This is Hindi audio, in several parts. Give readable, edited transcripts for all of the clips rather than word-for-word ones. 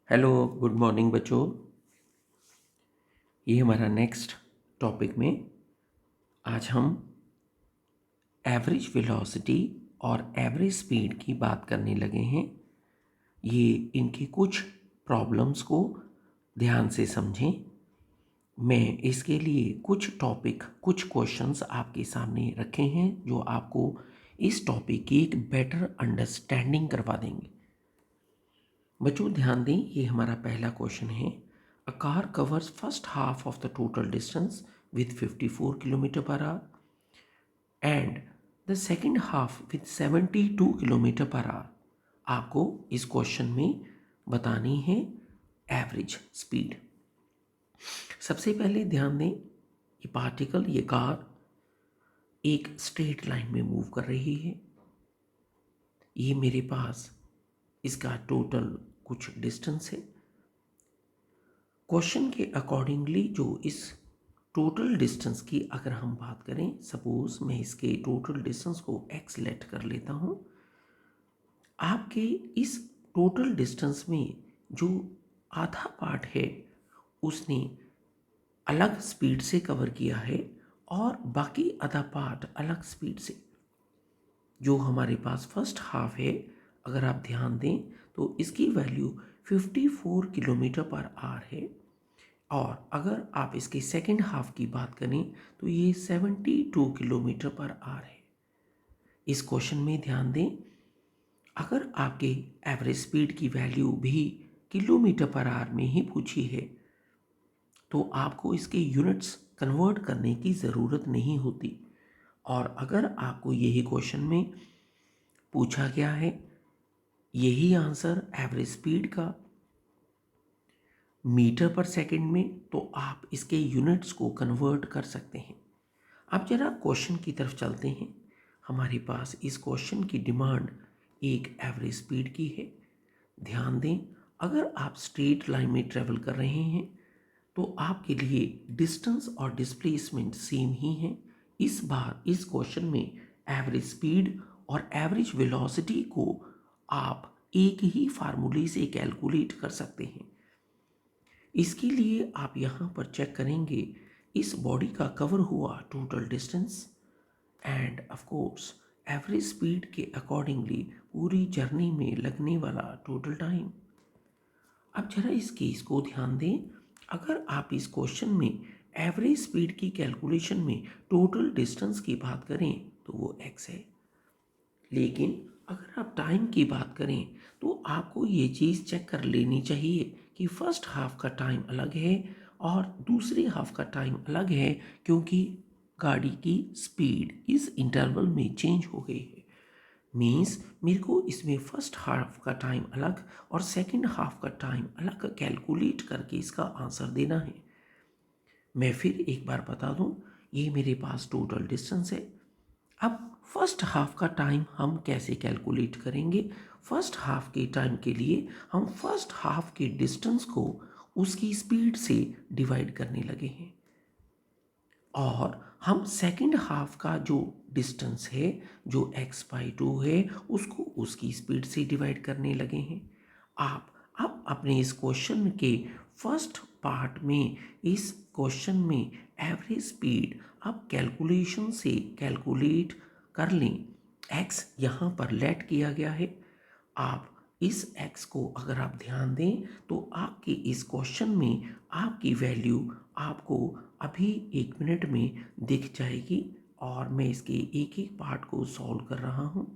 हेलो, गुड मॉर्निंग बच्चों। ये हमारा नेक्स्ट टॉपिक में आज हम एवरेज वेलोसिटी और एवरेज स्पीड की बात करने लगे हैं। ये इनकी कुछ प्रॉब्लम्स को ध्यान से समझें। मैं इसके लिए कुछ क्वेश्चंस आपके सामने रखे हैं जो आपको इस टॉपिक की एक बेटर अंडरस्टैंडिंग करवा देंगे। बच्चों ध्यान दें, ये हमारा पहला क्वेश्चन है। A car covers first half of the total distance with 54 kilometre per our and the second half with 72 kilometre per our. आपको इस क्वेश्चन में बतानी है एवरेज स्पीड। सबसे पहले ध्यान दें, ये कार एक स्ट्रेट लाइन में मूव कर रही है। ये मेरे पास इसका टोटल कुछ डिस्टेंस है। क्वेश्चन के अकॉर्डिंगली जो इस टोटल डिस्टेंस की अगर हम बात करें, सपोज मैं इसके टोटल डिस्टेंस को x लेट कर लेता हूं। आपके इस टोटल डिस्टेंस में जो आधा पार्ट है उसने अलग स्पीड से कवर किया है और बाकी आधा पार्ट अलग स्पीड से। जो हमारे पास फर्स्ट हाफ है, अगर आप ध्यान दें तो इसकी वैल्यू 54 किलोमीटर पर आवर है और अगर आप इसके सेकेंड हाफ की बात करें तो ये 72 किलोमीटर पर आवर है। इस क्वेश्चन में ध्यान दें, अगर आपके एवरेज स्पीड की वैल्यू भी किलोमीटर पर आवर में ही पूछी है तो आपको इसके यूनिट्स कन्वर्ट करने की ज़रूरत नहीं होती। और अगर आपको यही क्वेश्चन में पूछा गया है यही आंसर एवरेज स्पीड का मीटर पर सेकंड में, तो आप इसके यूनिट्स को कन्वर्ट कर सकते हैं। अब जरा क्वेश्चन की तरफ चलते हैं। हमारे पास इस क्वेश्चन की डिमांड एक एवरेज स्पीड की है। ध्यान दें, अगर आप स्ट्रेट लाइन में ट्रेवल कर रहे हैं तो आपके लिए डिस्टेंस और डिस्प्लेसमेंट सेम ही है। इस बार इस क्वेश्चन में एवरेज स्पीड और एवरेज वेलोसिटी को आप एक ही फार्मूले से कैलकुलेट कर सकते हैं। इसके लिए आप यहाँ पर चेक करेंगे इस बॉडी का कवर हुआ total distance end of course average speed के अकॉर्डिंगली पूरी जर्नी में लगने वाला टोटल टाइम। अब जरा इस केस को ध्यान दें, अगर आप इस क्वेश्चन में एवरेज स्पीड की कैलकुलेशन में टोटल डिस्टेंस की बात करें तो वो x है, लेकिन अगर आप टाइम की बात करें तो आपको ये चीज़ चेक कर लेनी चाहिए कि फर्स्ट हाफ का टाइम अलग है और दूसरे हाफ का टाइम अलग है, क्योंकि गाड़ी की स्पीड इस इंटरवल में चेंज हो गई है। मीन्स मेरे को इसमें फर्स्ट हाफ का टाइम अलग और सेकंड हाफ का टाइम अलग कैलकुलेट करके इसका आंसर देना है। मैं फिर एक बार बता दूं, ये मेरे पास टोटल डिस्टेंस है। अब फर्स्ट हाफ का टाइम हम कैसे कैलकुलेट करेंगे? फर्स्ट हाफ के टाइम के लिए हम फर्स्ट हाफ के डिस्टेंस को उसकी स्पीड से डिवाइड करने लगे हैं और हम सेकंड हाफ का जो डिस्टेंस है जो x/2 है उसको उसकी स्पीड से डिवाइड करने लगे हैं। आप अब अपने इस क्वेश्चन के फर्स्ट पार्ट में इस क्वेश्चन में एवरेज स्पीड अब कैलकुलेशन से कैलकुलेट कर लें। x यहाँ पर लेट किया गया है। आप इस x को अगर आप ध्यान दें तो आपके इस क्वेश्चन में आपकी वैल्यू आपको अभी 1 मिनट में दिख जाएगी और मैं इसके एक एक पार्ट को सॉल्व कर रहा हूँ।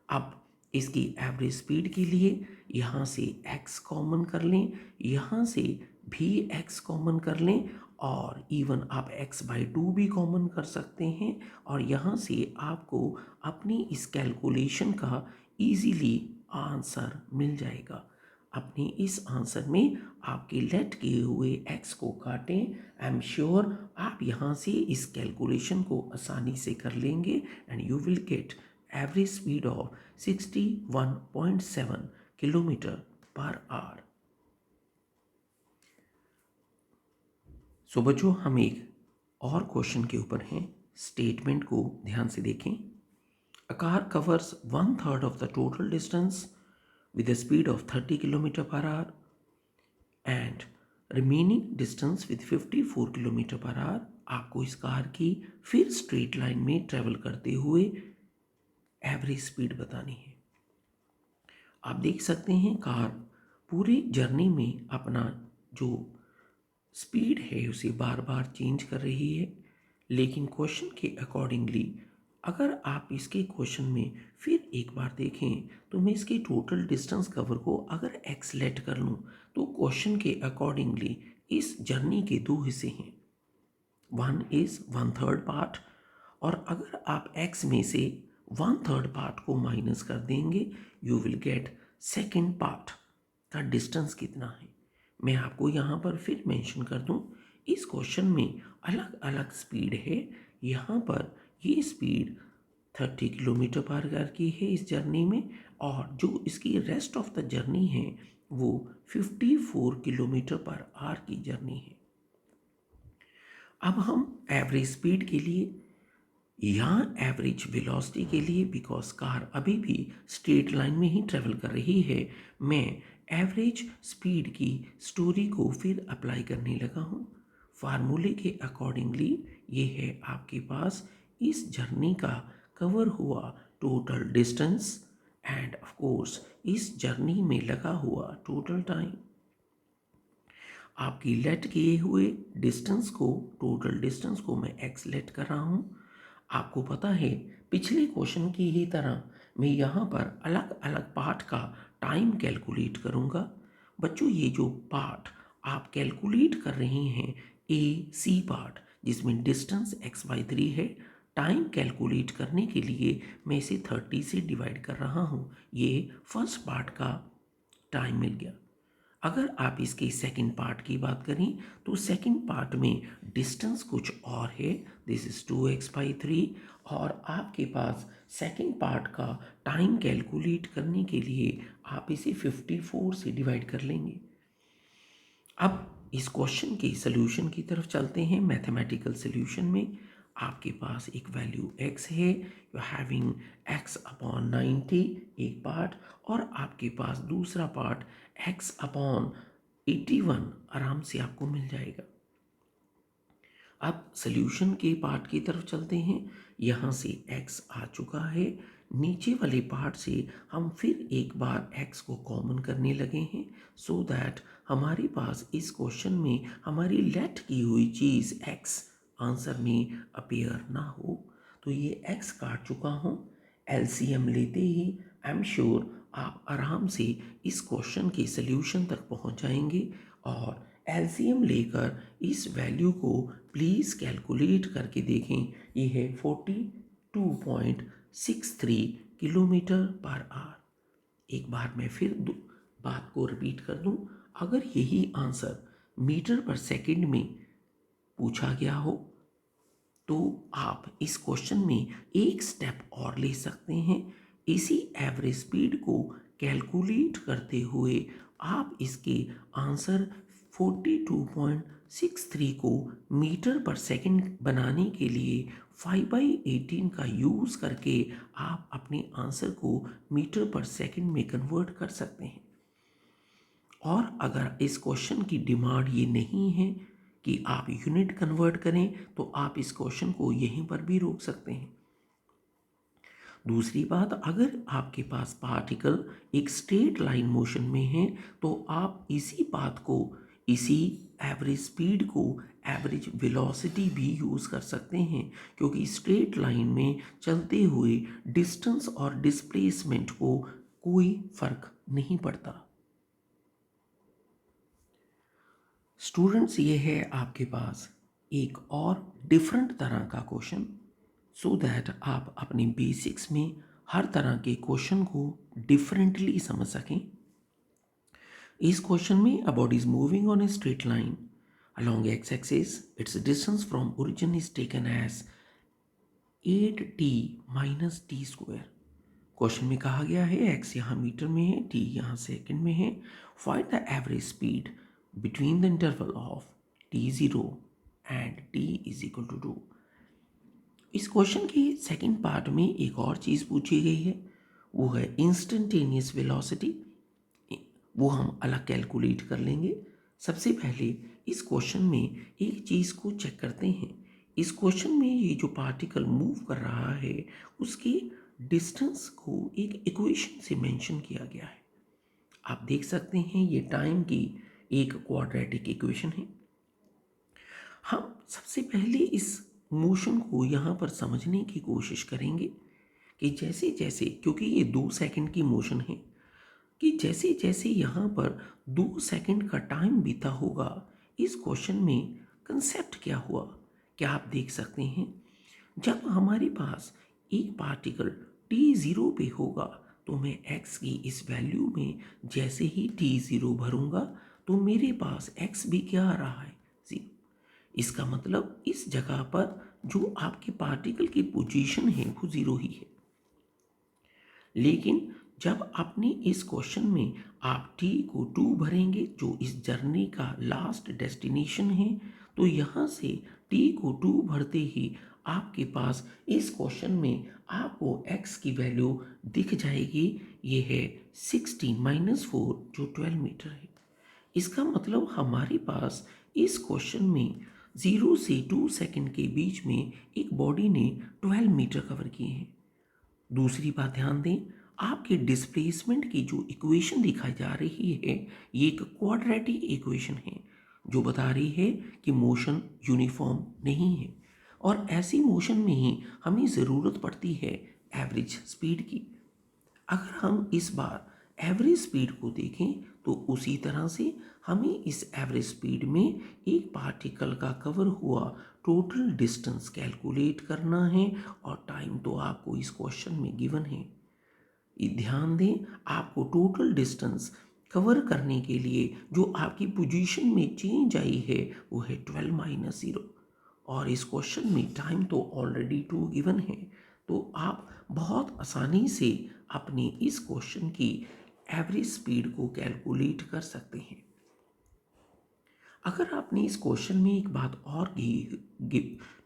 अब इसकी एवरेज स्पीड के लिए यहाँ से x कॉमन कर लें, यहाँ से भी x कॉमन कर लें और इवन आप x/2 भी कॉमन कर सकते हैं और यहाँ से आपको अपनी इस कैलकुलेशन का इजीली आंसर मिल जाएगा। अपने इस आंसर में आपके लेट किए हुए x को काटें। आई एम श्योर आप यहाँ से इस कैलकुलेशन को आसानी से कर लेंगे and you will get average speed of 61.7 kilometre per hour. So बच्चों, हम एक और क्वेश्चन के ऊपर हैं। स्टेटमेंट को ध्यान से देखें। A car covers 1/3 of the total distance with a speed of 30 kilometre per our and remaining distance with 54 kilometre per our. आपको इस कार की फिर स्ट्रेट लाइन में ट्रेवल करते हुए एवरेज स्पीड बतानी है। आप देख सकते हैं कार पूरी जर्नी में अपना जो स्पीड है उसे बार बार चेंज कर रही है, लेकिन क्वेश्चन के अकॉर्डिंगली अगर आप इसके क्वेश्चन में फिर एक बार देखें तो मैं इसके टोटल डिस्टेंस कवर को अगर एक्सलेट कर लूँ तो क्वेश्चन के अकॉर्डिंगली इस जर्नी के दो हिस्से हैं, वन इज़ 1/3 पार्ट, और अगर आप x में से 1/3 पार्ट को माइनस कर देंगे you will gate second part का डिस्टेंस कितना है। मैं आपको यहाँ पर फिर मेंशन कर दूँ, इस क्वेश्चन में अलग अलग स्पीड है। यहाँ पर ये स्पीड 30 किलोमीटर पर आवर की है इस जर्नी में, और जो इसकी रेस्ट ऑफ द जर्नी है वो 54 किलोमीटर पर आवर की जर्नी है। अब हम एवरेज स्पीड के लिए या एवरेज वेलोसिटी के लिए, बिकॉज कार अभी भी स्ट्रेट लाइन में ही ट्रेवल कर रही है, मैं एवरेज स्पीड की स्टोरी को फिर अप्लाई करने लगा हूँ। फार्मूले के अकॉर्डिंगली ये है आपके पास इस जर्नी का कवर हुआ total distance end of course इस जर्नी में लगा हुआ टोटल टाइम। आपकी लेट किए हुए डिस्टेंस को, टोटल डिस्टेंस को मैं एक्स लेट कर रहा हूँ। आपको पता है पिछले क्वेश्चन की ही तरह मैं यहाँ पर अलग अलग पार्ट का टाइम कैलकुलेट करूँगा। बच्चों ये जो पार्ट आप कैलकुलेट कर रहे हैं ए सी पार्ट जिसमें डिस्टेंस x/3 है, टाइम कैलकुलेट करने के लिए मैं इसे 30 से डिवाइड कर रहा हूँ। ये फर्स्ट पार्ट का टाइम मिल गया। अगर आप इसके सेकंड पार्ट की बात करें तो सेकंड पार्ट में डिस्टेंस कुछ और है, दिस इज 2x/3, और आपके पास सेकंड पार्ट का टाइम कैलकुलेट करने के लिए आप इसे 54 से डिवाइड कर लेंगे। अब इस क्वेश्चन के सॉल्यूशन की तरफ चलते हैं। मैथमेटिकल सॉल्यूशन में आपके पास एक वैल्यू x है, यू हैविंग x/90 एक पार्ट, और आपके पास दूसरा पार्ट x/81 आराम से आपको मिल जाएगा। अब सॉल्यूशन के पार्ट की तरफ चलते हैं। यहाँ से x आ चुका है, नीचे वाले पार्ट से हम फिर एक बार x को कॉमन करने लगे हैं सो दैट हमारे पास इस क्वेश्चन में हमारी लेट की हुई चीज़ x आंसर में अपीयर ना हो। तो ये x काट चुका हूँ, एलसीएम लेते ही आई एम श्योर आप आराम से इस क्वेश्चन के सल्यूशन तक पहुँच जाएंगे, और एलसीएम लेकर इस वैल्यू को प्लीज़ कैलकुलेट करके देखें। ये है 42.63 किलोमीटर पर आवर। एक बार मैं फिर बात को रिपीट कर दूं, अगर यही आंसर मीटर पर सेकंड में पूछा गया हो तो आप इस क्वेश्चन में एक स्टेप और ले सकते हैं। इसी एवरेज स्पीड को कैलकुलेट करते हुए आप इसके आंसर 42.63 को मीटर पर सेकंड बनाने के लिए 5/18 का यूज़ करके आप अपने आंसर को मीटर पर सेकंड में कन्वर्ट कर सकते हैं। और अगर इस क्वेश्चन की डिमांड ये नहीं है कि आप यूनिट कन्वर्ट करें तो आप इस क्वेश्चन को यहीं पर भी रोक सकते हैं। दूसरी बात, अगर आपके पास पार्टिकल एक स्ट्रेट लाइन मोशन में है तो आप इसी बात को, इसी एवरेज स्पीड को एवरेज वेलोसिटी भी यूज़ कर सकते हैं, क्योंकि स्ट्रेट लाइन में चलते हुए डिस्टेंस और डिस्प्लेसमेंट को कोई फर्क नहीं पड़ता। स्टूडेंट्स, ये है आपके पास एक और डिफरेंट तरह का क्वेश्चन, सो दैट आप अपने बेसिक्स में हर तरह के क्वेश्चन को डिफरेंटली समझ सकें। इस क्वेश्चन में a body is moving on a straight line along x axis, its distance from origin is taken as 8t minus t square। Question में कहा गया है x यहाँ मीटर में है, t यहाँ सेकंड में है। Find the average speed between the interval of t0 and t is equal to 2। इस क्वेश्चन के सेकंड पार्ट में एक और चीज़ पूछी गई है, वो है इंस्टेंटेनियस वेलोसिटी। वो हम अलग कैलकुलेट कर लेंगे। सबसे पहले इस क्वेश्चन में एक चीज़ को चेक करते हैं। इस क्वेश्चन में ये जो पार्टिकल मूव कर रहा है उसकी डिस्टेंस को एक इक्वेशन से मेंशन किया गया है। आप देख सकते हैं ये टाइम की एक क्वाड्रेटिक इक्वेशन है। हम सबसे पहले इस मोशन को यहाँ पर समझने की कोशिश करेंगे कि जैसे जैसे, क्योंकि ये 2 सेकंड की मोशन है, कि जैसे जैसे यहाँ पर 2 सेकंड का टाइम बीता होगा, इस क्वेश्चन में कंसेप्ट क्या हुआ, क्या आप देख सकते हैं। जब हमारे पास एक पार्टिकल t0 पे होगा तो मैं x की इस वैल्यू में जैसे ही t0 भरूंगा तो मेरे पास x भी क्या आ रहा है, 0। इसका मतलब इस जगह पर जो आपके पार्टिकल की पोजीशन है वो 0 ही है। लेकिन जब आपने इस क्वेश्चन में आप t को 2 भरेंगे जो इस जर्नी का लास्ट डेस्टिनेशन है, तो यहाँ से t को 2 भरते ही आपके पास इस क्वेश्चन में आपको x की वैल्यू दिख जाएगी। ये है 16 माइनस 4 जो 12 मीटर है। इसका मतलब हमारे पास इस क्वेश्चन में 0 से 2 सेकंड के बीच में एक बॉडी ने 12 मीटर कवर किए हैं। दूसरी बात ध्यान दें, आपके डिस्प्लेसमेंट की जो इक्वेशन दिखाई जा रही है ये एक क्वाड्रेटिक इक्वेशन है जो बता रही है कि मोशन यूनिफॉर्म नहीं है, और ऐसी मोशन में ही हमें ज़रूरत पड़ती है एवरेज स्पीड की। अगर हम इस बार एवरेज स्पीड को देखें तो उसी तरह से हमें इस एवरेज स्पीड में एक पार्टिकल का कवर हुआ टोटल डिस्टेंस कैलकुलेट करना है, और टाइम तो आपको इस क्वेश्चन में गिवन है। ध्यान दें, आपको टोटल डिस्टेंस कवर करने के लिए जो आपकी पोजीशन में चेंज आई है वो है 12 माइनस 0, और इस क्वेश्चन में टाइम तो ऑलरेडी 2 गिवन है। तो आप बहुत आसानी से अपने इस क्वेश्चन की एवरेज स्पीड को कैलकुलेट कर सकते हैं। अगर आपने इस क्वेश्चन में एक बात और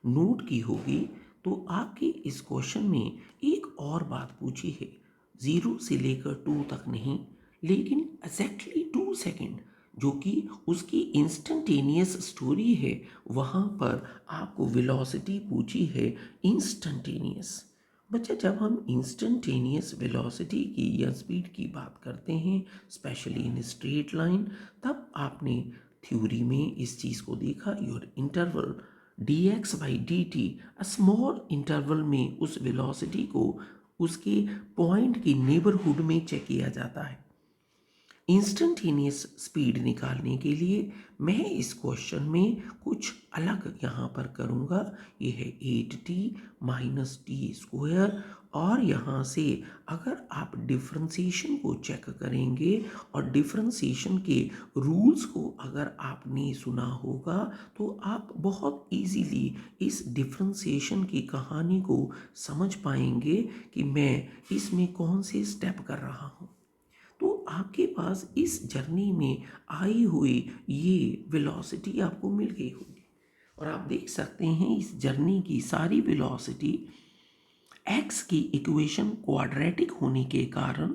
नोट की होगी तो आपके इस क्वेश्चन में एक और बात पूछी है, 0 से लेकर 2 तक नहीं, लेकिन एग्जैक्टली 2 सेकंड जो कि उसकी इंस्टेंटेनियस स्टोरी है, वहाँ पर आपको वेलोसिटी पूछी है इंस्टेंटेनियस। बच्चा, जब हम इंस्टेंटेनियस वेलोसिटी की या स्पीड की बात करते हैं स्पेशली इन स्ट्रेट लाइन, तब आपने थ्योरी में इस चीज़ को देखा, your interval dx by dt, small interval में उस वेलोसिटी को उसके पॉइंट की नेबरहुड में चेक किया जाता है। इंस्टेंटेनियस स्पीड निकालने के लिए मैं इस क्वेश्चन में कुछ अलग यहाँ पर करूँगा। ये है 8t माइनस टी स्क्वायर, और यहाँ से अगर आप डिफ्रेंसिएशन को चेक करेंगे और डिफ्रेंसिएशन के रूल्स को अगर आपने सुना होगा तो आप बहुत इजीली इस डिफ्रेंसिएशन की कहानी को समझ पाएंगे कि मैं इसमें कौन से स्टेप कर रहा हूँ। तो आपके पास इस जर्नी में आई हुई ये वेलोसिटी आपको मिल गई होगी, और आप देख सकते हैं इस जर्नी की सारी वेलोसिटी x की इक्वेशन क्वाड्रेटिक होने के कारण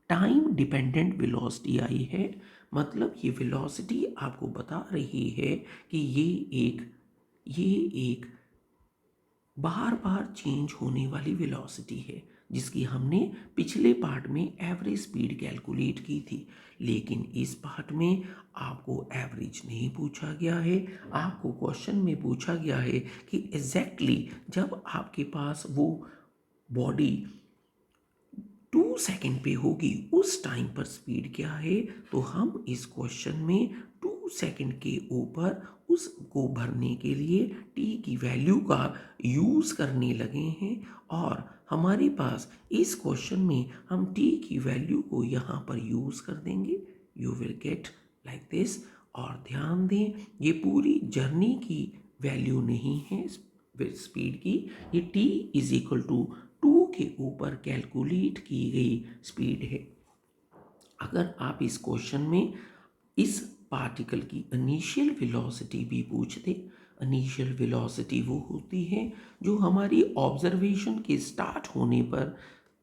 टाइम डिपेंडेंट वेलोसिटी आई है। मतलब ये वेलोसिटी आपको बता रही है कि ये एक बार बार चेंज होने वाली वेलोसिटी है, जिसकी हमने पिछले पार्ट में एवरेज स्पीड कैलकुलेट की थी। लेकिन इस पार्ट में आपको एवरेज नहीं पूछा गया है, आपको क्वेश्चन में पूछा गया है कि एग्जैक्टली जब आपके पास वो बॉडी 2 सेकंड पे होगी उस टाइम पर स्पीड क्या है। तो हम इस क्वेश्चन में 2 सेकंड के ऊपर उसको भरने के लिए t की वैल्यू का यूज़ करने लगे हैं, और हमारे पास इस क्वेश्चन में हम t की वैल्यू को यहाँ पर यूज़ कर देंगे। You will get like this. और ध्यान दें, ये पूरी जर्नी की वैल्यू नहीं है स्पीड की, ये t इज इक्वल टू 2 के ऊपर कैलकुलेट की गई स्पीड है। अगर आप इस क्वेश्चन में इस पार्टिकल की इनिशियल वेलोसिटी भी पूछते, इनिशियल वेलोसिटी वो होती है जो हमारी ऑब्जर्वेशन के स्टार्ट होने पर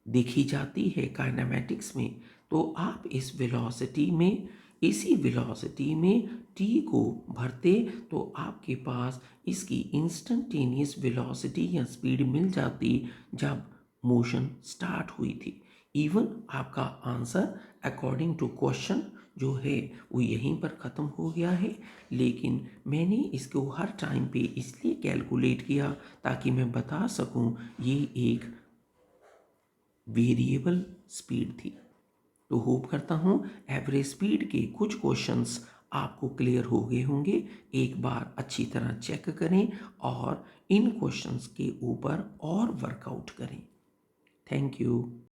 देखी जाती है काइनेमेटिक्स में, तो आप इस वेलोसिटी में इसी वेलोसिटी में टी को भरते तो आपके पास इसकी इंस्टेंटेनियस वेलोसिटी या स्पीड मिल जाती जब मोशन स्टार्ट हुई थी। इवन आपका आंसर अकॉर्डिंग टू क्वेश्चन जो है वो यहीं पर ख़त्म हो गया है, लेकिन मैंने इसको हर टाइम पे इसलिए कैलकुलेट किया ताकि मैं बता सकूं ये एक वेरिएबल स्पीड थी। तो होप करता हूँ एवरेज स्पीड के कुछ क्वेश्चंस आपको क्लियर हो गए होंगे। एक बार अच्छी तरह चेक करें और इन क्वेश्चंस के ऊपर और वर्कआउट करें। Thank you.